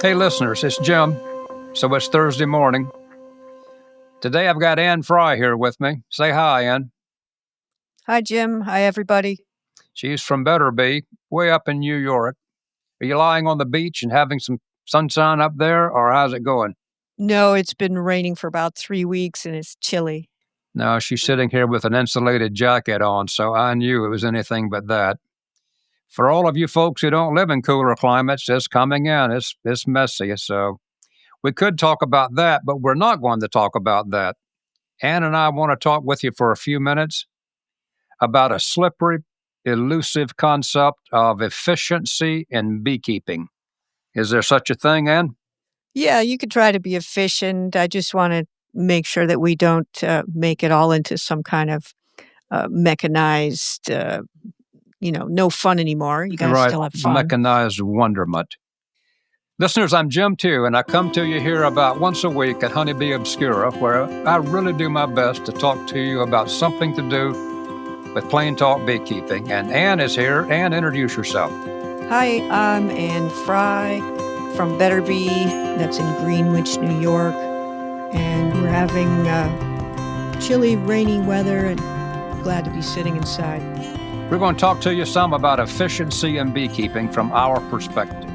Hey listeners, it's Jim. So it's Thursday morning. Today I've got Anne Frey here with me. Say hi, Anne. Hi, Jim. Hi, everybody. She's from Betterbee, way up in New York. Are you lying on the beach and having some sunshine up there, or how's it going? No, it's been raining for about 3 weeks and it's chilly. No, she's sitting here with an insulated jacket on, so I knew it was anything but that. For all of you folks who don't live in cooler climates, it's coming in. It's messy, so we could talk about that, but we're not going to talk about that. Anne and I want to talk with you for a few minutes about a slippery, elusive concept of efficiency in beekeeping. Is there such a thing, Anne? Yeah, you could try to be efficient. I just want to make sure that we don't make it all into some kind of mechanized, no fun anymore. You got to still have fun. Mechanized wonderment. Listeners, I'm Jim too, and I come to you here about once a week at Honey Bee Obscura, where I really do my best to talk to you about something to do with plain talk beekeeping. And Anne is here. Anne, introduce yourself. Hi, I'm Anne Frey from Betterbee. That's in Greenwich, New York. And we're having chilly, rainy weather and glad to be sitting inside. We're going to talk to you some about efficiency in beekeeping from our perspective.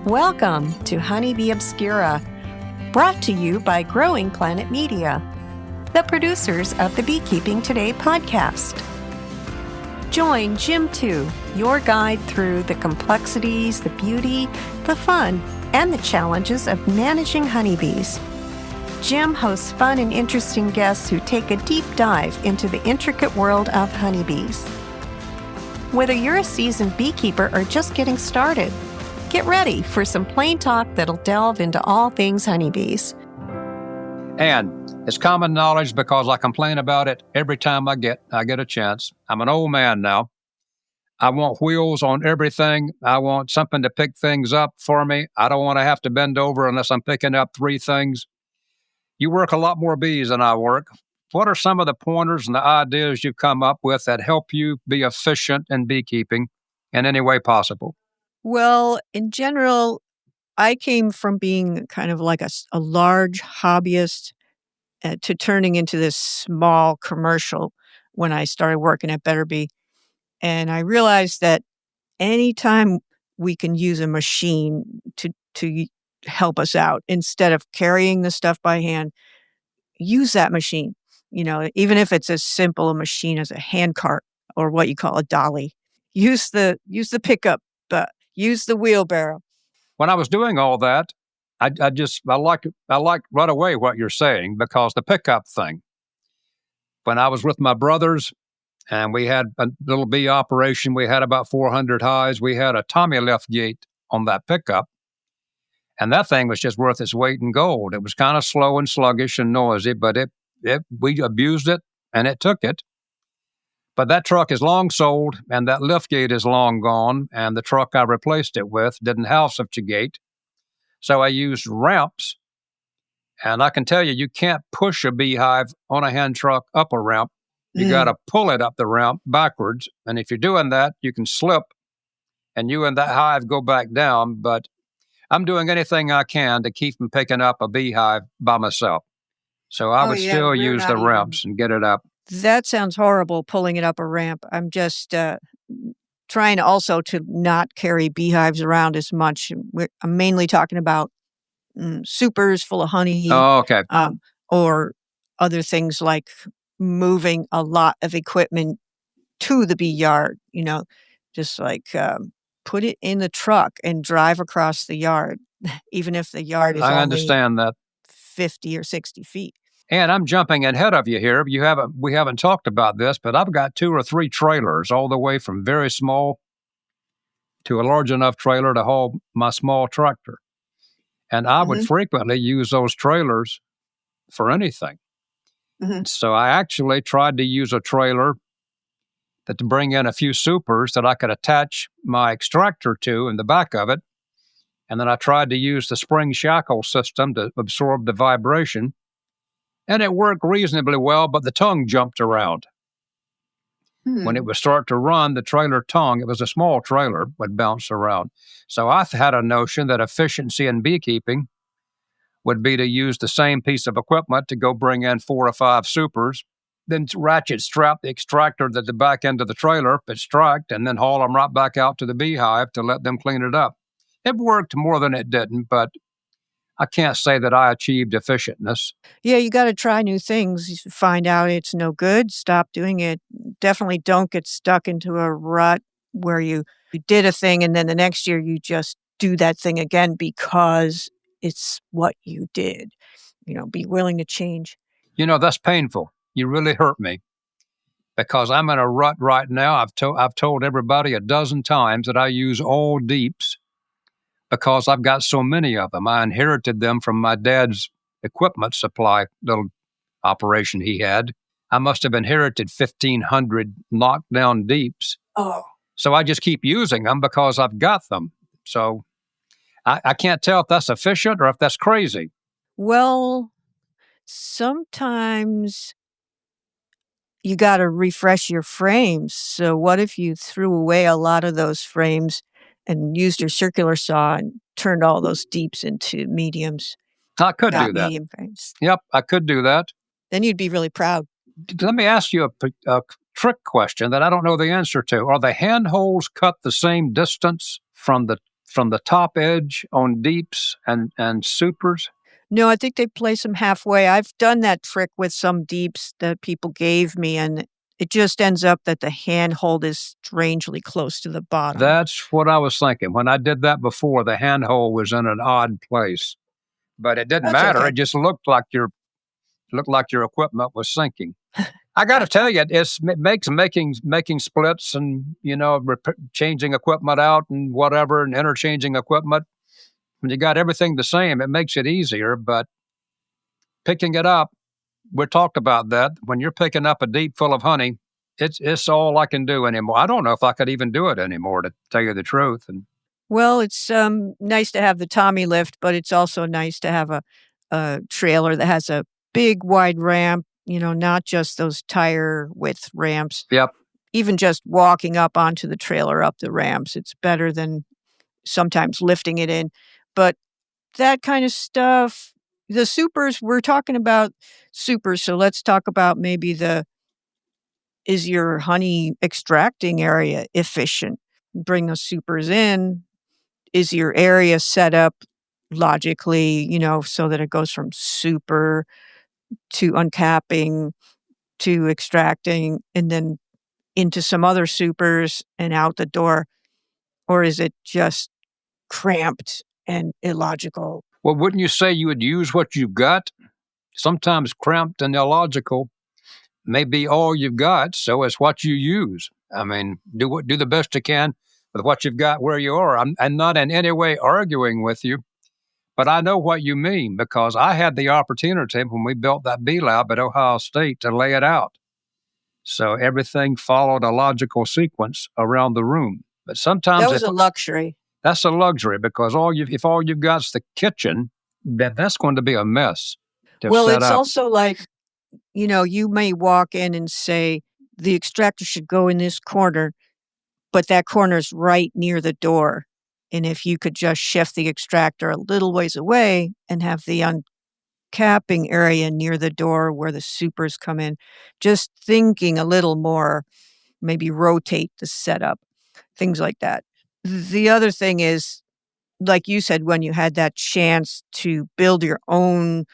Welcome to Honey Bee Obscura, brought to you by Growing Planet Media, the producers of the Beekeeping Today podcast. Join Jim 2, your guide through the complexities, the beauty, the fun, and the challenges of managing honeybees. Jim hosts fun and interesting guests who take a deep dive into the intricate world of honeybees. Whether you're a seasoned beekeeper or just getting started, get ready for some plain talk that'll delve into all things honeybees. And it's common knowledge because I complain about it every time I get a chance. I'm an old man now. I want wheels on everything. I want something to pick things up for me. I don't want to have to bend over unless I'm picking up 3 things. You work a lot more bees than I work. What are some of the pointers and the ideas you've come up with that help you be efficient in beekeeping in any way possible? Well, in general, I came from being kind of like a large hobbyist to turning into this small commercial when I started working at Betterbee. And I realized that anytime we can use a machine to help us out, instead of carrying the stuff by hand, use that machine. Even if it's as simple a machine as a hand cart or what you call a dolly. Use the pickup, use the wheelbarrow. When I was doing all that, I like right away what you're saying, because the pickup thing. When I was with my brothers and we had a little bee operation, we had about 400 hives. We had a Tommy lift gate on that pickup, and that thing was just worth its weight in gold. It was kind of slow and sluggish and noisy, but we abused it and it took it. But that truck is long sold, and that lift gate is long gone, and the truck I replaced it with didn't have such a gate. So I used ramps, and I can tell you, you can't push a beehive on a hand truck up a ramp. You got to pull it up the ramp backwards, and if you're doing that, you can slip, and you and that hive go back down. But I'm doing anything I can to keep from picking up a beehive by myself. So I would still use the ramps and get it up. That sounds horrible, pulling it up a ramp. I'm just trying also to not carry beehives around as much. I'm mainly talking about supers full of honey. Oh, okay. Or other things like moving a lot of equipment to the bee yard, just like put it in the truck and drive across the yard, even if the yard is only 50 or 60 feet. And I'm jumping ahead of you here. We haven't talked about this, but I've got 2 or 3 trailers, all the way from very small to a large enough trailer to haul my small tractor. And I would frequently use those trailers for anything. So I actually tried to use a trailer to bring in a few supers that I could attach my extractor to in the back of it. And then I tried to use the spring shackle system to absorb the vibration. And it worked reasonably well, but the tongue jumped around. When it would start to run, the trailer tongue, it was a small trailer, would bounce around. So I had a notion that efficiency in beekeeping would be to use the same piece of equipment to go bring in 4 or 5 supers, then ratchet strap the extractor to the back end of the trailer, extract, and then haul them right back out to the beehive to let them clean it up. It worked more than it didn't, but I can't say that I achieved efficientness. Yeah, you got to try new things. You find out it's no good, stop doing it. Definitely don't get stuck into a rut where you did a thing and then the next year you just do that thing again because it's what you did. Be willing to change. That's painful. You really hurt me because I'm in a rut right now. I've told everybody a dozen times that I use all deeps because I've got so many of them. I inherited them from my dad's equipment supply little operation he had. I must have inherited 1,500 knockdown deeps. Oh. So I just keep using them because I've got them. So I can't tell if that's efficient or if that's crazy. Well, sometimes you got to refresh your frames. So what if you threw away a lot of those frames and used your circular saw and turned all those deeps into mediums? I could do that. Medium frames. Yep, I could do that. Then you'd be really proud. Let me ask you a trick question that I don't know the answer to. Are the handholds cut the same distance from the top edge on deeps and supers? No, I think they place them halfway. I've done that trick with some deeps that people gave me, and it just ends up that the handhold is strangely close to the bottom. That's what I was thinking. When I did that before, the handhold was in an odd place. But it didn't matter. Okay. It just looked like your equipment was sinking. I got to tell you, it makes making splits and changing equipment out and whatever and interchanging equipment. When you got everything the same, it makes it easier. But picking it up, we talked about that. When you're picking up a deep full of honey, it's all I can do anymore. I don't know if I could even do it anymore, to tell you the truth. Well, it's nice to have the Tommy lift, but it's also nice to have a trailer that has a big, wide ramp, not just those tire width ramps. Yep. Even just walking up onto the trailer, up the ramps, it's better than sometimes lifting it in. But that kind of stuff, the supers, we're talking about supers, so let's talk about maybe is your honey extracting area efficient? Bring those supers in. Is your area set up logically, so that it goes from super to uncapping to extracting and then into some other supers and out the door? Or is it just cramped and illogical? Well, wouldn't you say you would use what you've got? Sometimes cramped and illogical may be all you've got, so it's what you use. I mean, do the best you can with what you've got where you are. I'm not in any way arguing with you, but I know what you mean because I had the opportunity when we built that bee lab at Ohio State to lay it out. So everything followed a logical sequence around the room. But sometimes that was a luxury. That's a luxury because if all you've got is the kitchen, then that's going to be a mess. Well, it's also like, you may walk in and say the extractor should go in this corner, but that corner's right near the door. And if you could just shift the extractor a little ways away and have the uncapping area near the door where the supers come in, just thinking a little more, maybe rotate the setup, things like that. The other thing is, like you said, when you had that chance to build your own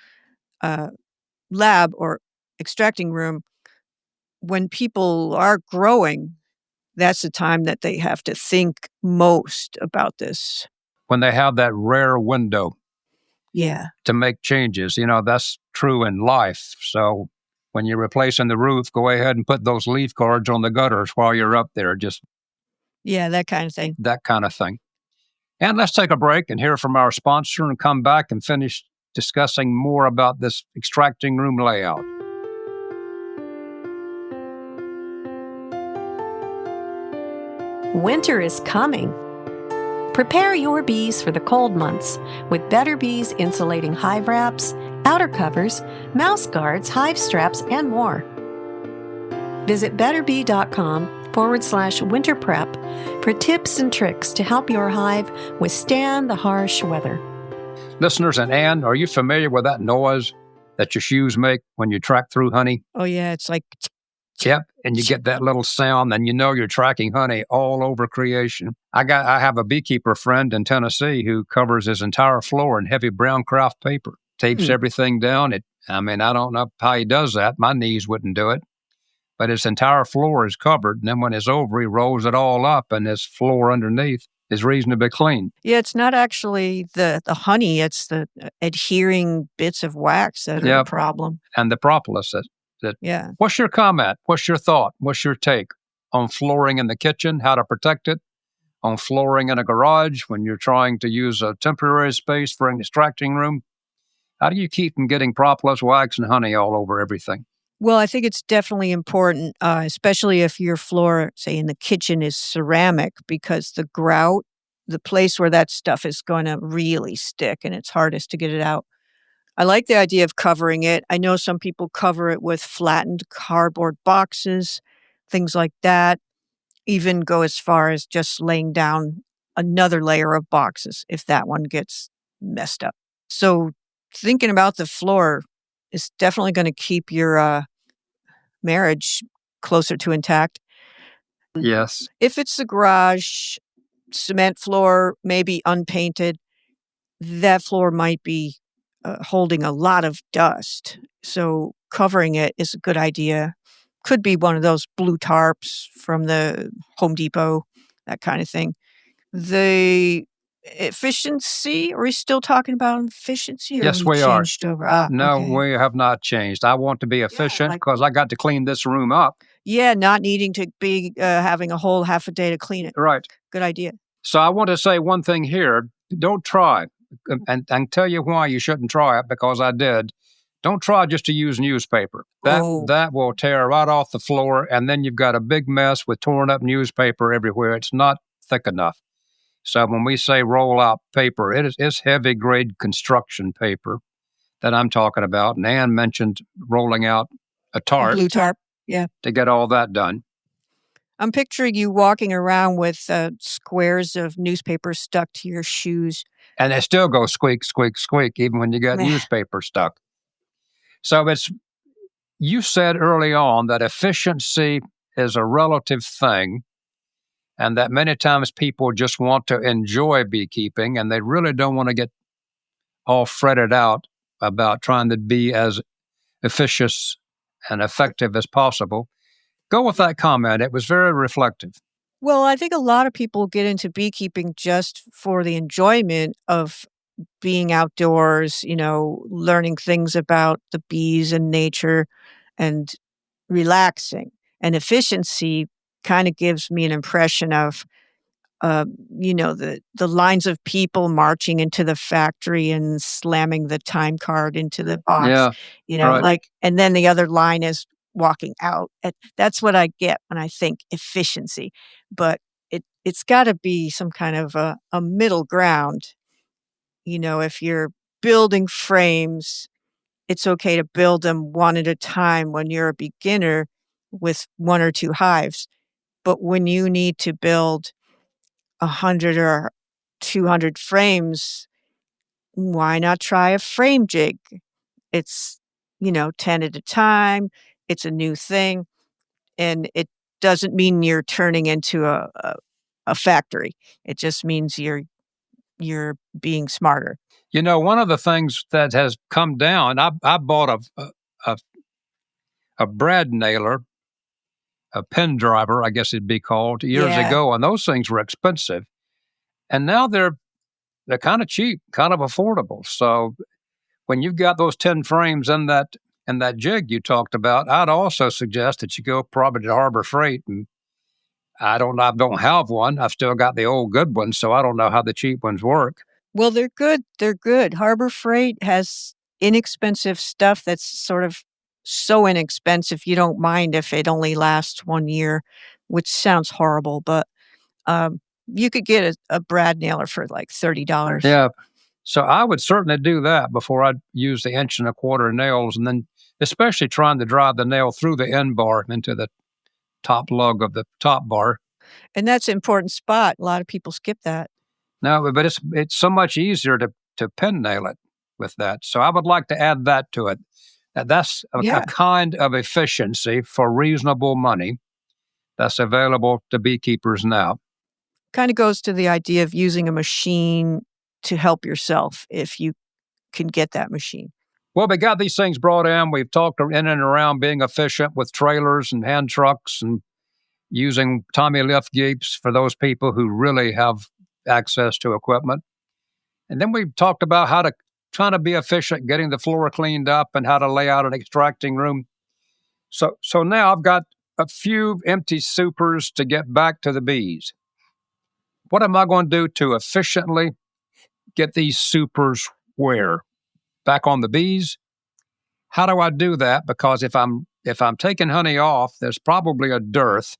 lab or extracting room, when people are growing, that's the time that they have to think most about this. When they have that rare window. Yeah. To make changes. That's true in life. So when you're replacing the roof, go ahead and put those leaf guards on the gutters while you're up there. Yeah, that kind of thing. That kind of thing. And let's take a break and hear from our sponsor and come back and finish discussing more about this extracting room layout. Winter is coming. Prepare your bees for the cold months with Betterbee's insulating hive wraps, outer covers, mouse guards, hive straps, and more. Visit betterbee.com/winter prep for tips and tricks to help your hive withstand the harsh weather. Listeners, and Anne, are you familiar with that noise that your shoes make when you track through honey? Oh, yeah. It's like, Yep. And you get that little sound, and you know you're tracking honey all over creation. I have a beekeeper friend in Tennessee who covers his entire floor in heavy brown craft paper, tapes everything down. I don't know how he does that. My knees wouldn't do it. But his entire floor is covered, and then when it's over, he rolls it all up, and his floor underneath is reasonably clean. Yeah, it's not actually the honey, it's the adhering bits of wax that are the problem. And the propolis. Yeah. What's your comment? What's your thought? What's your take on flooring in the kitchen, how to protect it, on flooring in a garage when you're trying to use a temporary space for an extracting room? How do you keep from getting propolis, wax, and honey all over everything? Well, I think it's definitely important, especially if your floor, say in the kitchen, is ceramic, because the grout, the place where that stuff is going to really stick, and it's hardest to get it out. I like the idea of covering it. I know some people cover it with flattened cardboard boxes, things like that. Even go as far as just laying down another layer of boxes if that one gets messed up. So thinking about the floor is definitely going to keep your marriage closer to intact. Yes. If it's the garage, cement floor, maybe unpainted, that floor might be holding a lot of dust. So covering it is a good idea. Could be one of those blue tarps from the Home Depot, that kind of thing. The efficiency, are we still talking about efficiency? Yes, we are. Over? No, Okay. we have not changed. I want to be efficient because I got to clean this room up. Yeah, not needing to be having a whole half a day to clean it. Right. Good idea. So I want to say one thing here. Don't try, and tell you why you shouldn't try it, because I did. Don't try just to use newspaper. That will tear right off the floor, and then you've got a big mess with torn up newspaper everywhere. It's not thick enough. So when we say roll out paper, it's heavy grade construction paper that I'm talking about. And Anne mentioned rolling out a tarp. Blue tarp, yeah. To get all that done. I'm picturing you walking around with squares of newspaper stuck to your shoes. And they still go squeak, squeak, squeak, even when you get newspaper stuck. So you said early on that efficiency is a relative thing, and that many times people just want to enjoy beekeeping, and they really don't want to get all fretted out about trying to be as efficient and effective as possible. Go with that comment. It was very reflective. Well, I think a lot of people get into beekeeping just for the enjoyment of being outdoors, learning things about the bees and nature and relaxing. And efficiency kind of gives me an impression of, the lines of people marching into the factory and slamming the time card into the box, right. And then the other line is walking out. That's what I get when I think efficiency. But it's got to be some kind of a middle ground. If you're building frames, it's okay to build them one at a time when you're a beginner with 1 or 2 hives. But when you need to build 100 or 200 frames, why not try a frame jig? It's, 10 at a time. It's a new thing. And it doesn't mean you're turning into a factory. It just means you're being smarter. One of the things that has come down, I bought a brad nailer, a pen driver, I guess it'd be called, years ago, and those things were expensive. And now they're kind of cheap, kind of affordable. So when you've got those 10 frames in that jig you talked about, I'd also suggest that you go probably to Harbor Freight. And I don't have one. I've still got the old good ones, so I don't know how the cheap ones work. Well, they're good. They're good. Harbor Freight has inexpensive stuff that's sort of so inexpensive you don't mind if it only lasts 1 year, which sounds horrible, but you could get a brad nailer for like $30. Yeah. So I would certainly do that before I'd use the 1 1/4 nails, and then especially trying to drive the nail through the end bar into the top lug of the top bar. And that's an important spot. A lot of people skip that. No, but it's so much easier to pin nail it with that. So I would like to add that to it. That's a kind of efficiency for reasonable money that's available to beekeepers now. Kind of goes to the idea of using a machine to help yourself if you can get that machine. Well, we got these things brought in. We've talked in and around being efficient with trailers and hand trucks and using Tommy lift jeeps for those people who really have access to equipment. And then we've talked about how to try to be efficient, getting the floor cleaned up and how to lay out an extracting room. So now I've got a few empty supers to get back to the bees. What am I going to do to efficiently get these supers where? Back on the bees? How do I do that? Because if I'm taking honey off, there's probably a dearth.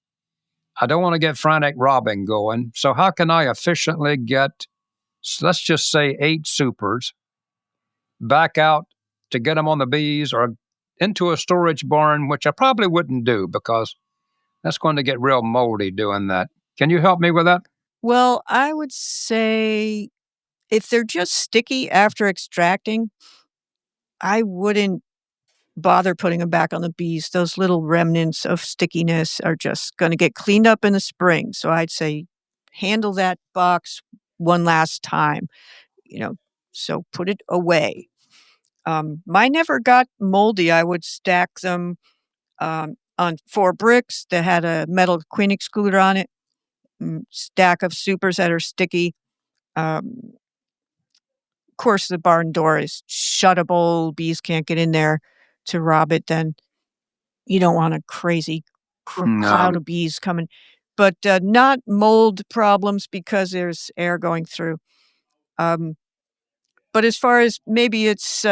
I don't want to get frantic robbing going. So how can I efficiently get, let's just say 8 supers back out to get them on the bees or into a storage barn, which I probably wouldn't do because that's going to get real moldy doing that. Can you help me with that? Well, I would say if they're just sticky after extracting, I wouldn't bother putting them back on the bees. Those little remnants of stickiness are just going to get cleaned up in the spring. So I'd say handle that box one last time, so put it away. Mine never got moldy. I would stack them on 4 bricks that had a metal queen excluder on it, stack of supers that are sticky. Of course, the barn door is shuttable. Bees can't get in there to rob it. Then you don't want a crazy cloud of bees coming. But not mold problems because there's air going through. But as far as maybe it's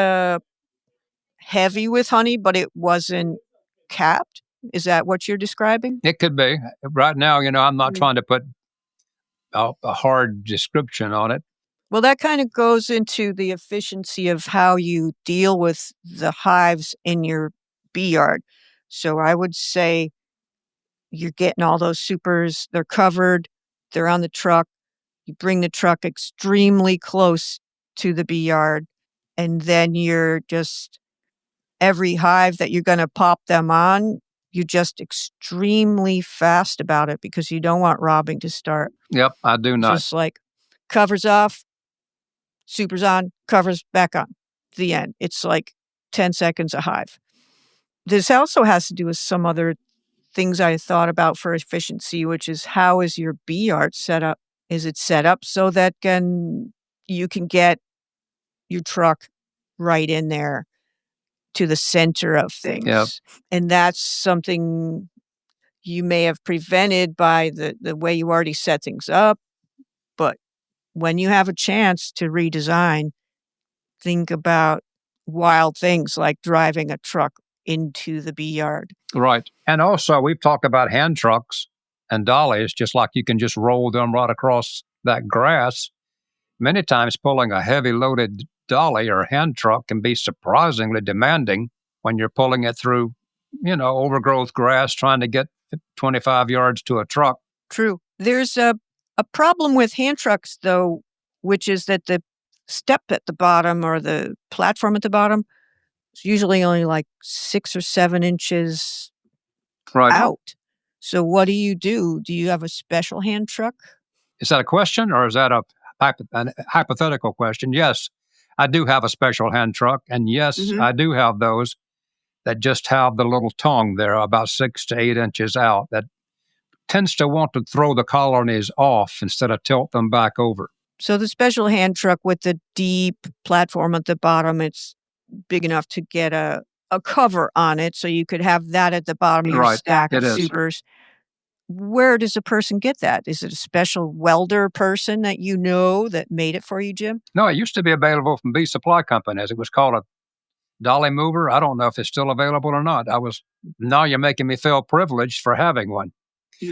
heavy with honey, but it wasn't capped. Is that what you're describing? It could be. Right now, I'm not trying to put a hard description on it. Well, that kind of goes into the efficiency of how you deal with the hives in your bee yard. So I would say you're getting all those supers, they're covered, they're on the truck. You bring the truck extremely close to the bee yard, and then you're just, every hive that you're going to pop them on, you're just extremely fast about it because you don't want robbing to start. Yep, I do not. Just like covers off, supers on, covers back on. The end. It's like 10 seconds a hive. This also has to do with some other things I thought about for efficiency, which is how is your bee yard set up? Is it set up so that you can get your truck right in there to the center of things? Yep. And that's something you may have prevented by the way you already set things up. But when you have a chance to redesign, think about wild things like driving a truck into the bee yard. Right. And also, we've talked about hand trucks and dollies, just like you can just roll them right across that grass. Many times, pulling a heavy loaded dolly or hand truck can be surprisingly demanding when you're pulling it through, overgrowth grass, trying to get 25 yards to a truck. True. There's a problem with hand trucks, though, which is that the step at the bottom or the platform at the bottom is usually only like 6 or 7 inches out. So what do? Do you have a special hand truck? Is that a question or is that a hypothetical question? Yes, I do have a special hand truck. And yes, I do have those that just have the little tongue there about 6 to 8 inches out that tends to want to throw the colonies off instead of tilt them back over. So the special hand truck with the deep platform at the bottom, it's big enough to get a cover on it, so you could have that at the bottom of your stack of supers. Where does a person get that? Is it a special welder person that that made it for you, Jim? No, it used to be available from bee supply companies. It was called a dolly mover. I don't know if it's still available or not. Now you're making me feel privileged for having one.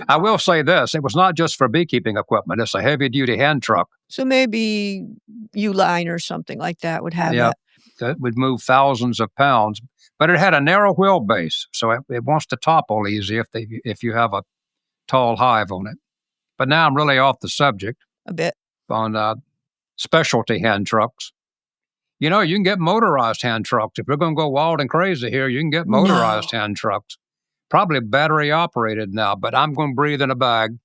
I will say this, it was not just for beekeeping equipment. It's a heavy-duty hand truck. So maybe Uline or something like that would have that. That would move thousands of pounds. but it had a narrow wheelbase, so it wants to topple easy if you have a tall hive on it. But now I'm really off the subject A bit. on specialty hand trucks. You know, you can get motorized hand trucks. If we're going to go wild and crazy here, you can get motorized hand trucks. Probably battery operated now, but I'm going to breathe in a bag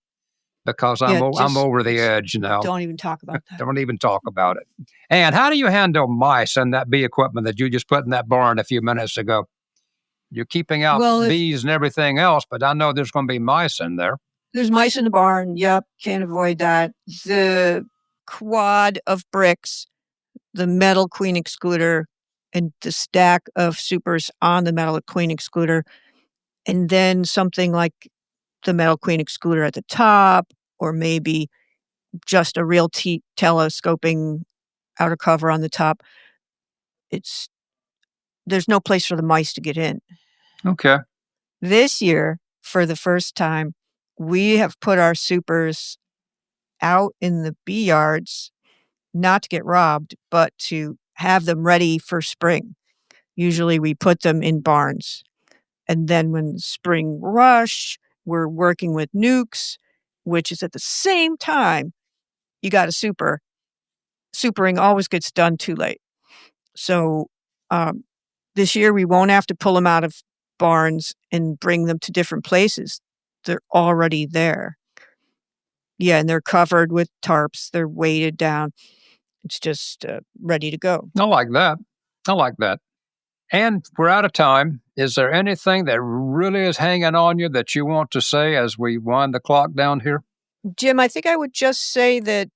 because I'm over the edge now. Don't even talk about that. Don't even talk about it. And how do you handle mice and that bee equipment that you just put in that barn a few minutes ago? You're keeping out bees and everything else, but I know there's going to be mice in there. There's mice in the barn. Yep, can't avoid that. The quad of bricks, the metal queen excluder, and the stack of supers on the metal queen excluder, and then something like the metal queen excluder at the top, or maybe just a real telescoping outer cover on the top. There's no place for the mice to get in. Okay. This year, for the first time, we have put our supers out in the bee yards, not to get robbed, but to have them ready for spring. Usually we put them in barns. And then when spring rush, we're working with nukes, which is at the same time you got a super. Supering always gets done too late. So this year we won't have to pull them out of barns and bring them to different places. They're already there. Yeah, and they're covered with tarps. They're weighted down. It's just ready to go. I like that. And we're out of time. Is there anything that really is hanging on you that you want to say as we wind the clock down here? Jim, I think I would just say that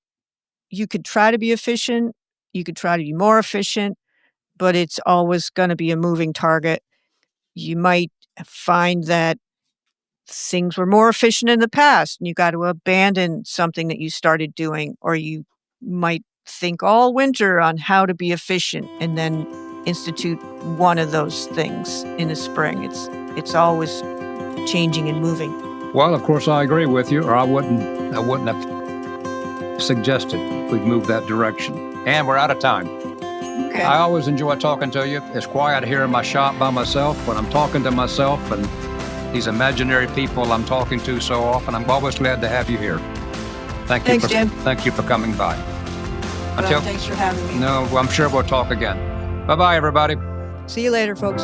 you could try to be efficient. You could try to be more efficient, but it's always going to be a moving target. You might find that things were more efficient in the past and you got to abandon something that you started doing, or you might think all winter on how to be efficient and then institute one of those things in the spring. It's always changing and moving. Well, of course, I agree with you, or I wouldn't have suggested we'd move that direction. And we're out of time. Okay. I always enjoy talking to you. It's quiet here in my shop by myself when I'm talking to myself and these imaginary people I'm talking to so often. I'm always glad to have you here. Thanks, Jim. Thank you for coming by. Thanks for having me. No, I'm sure we'll talk again. Bye-bye, everybody. See you later, folks.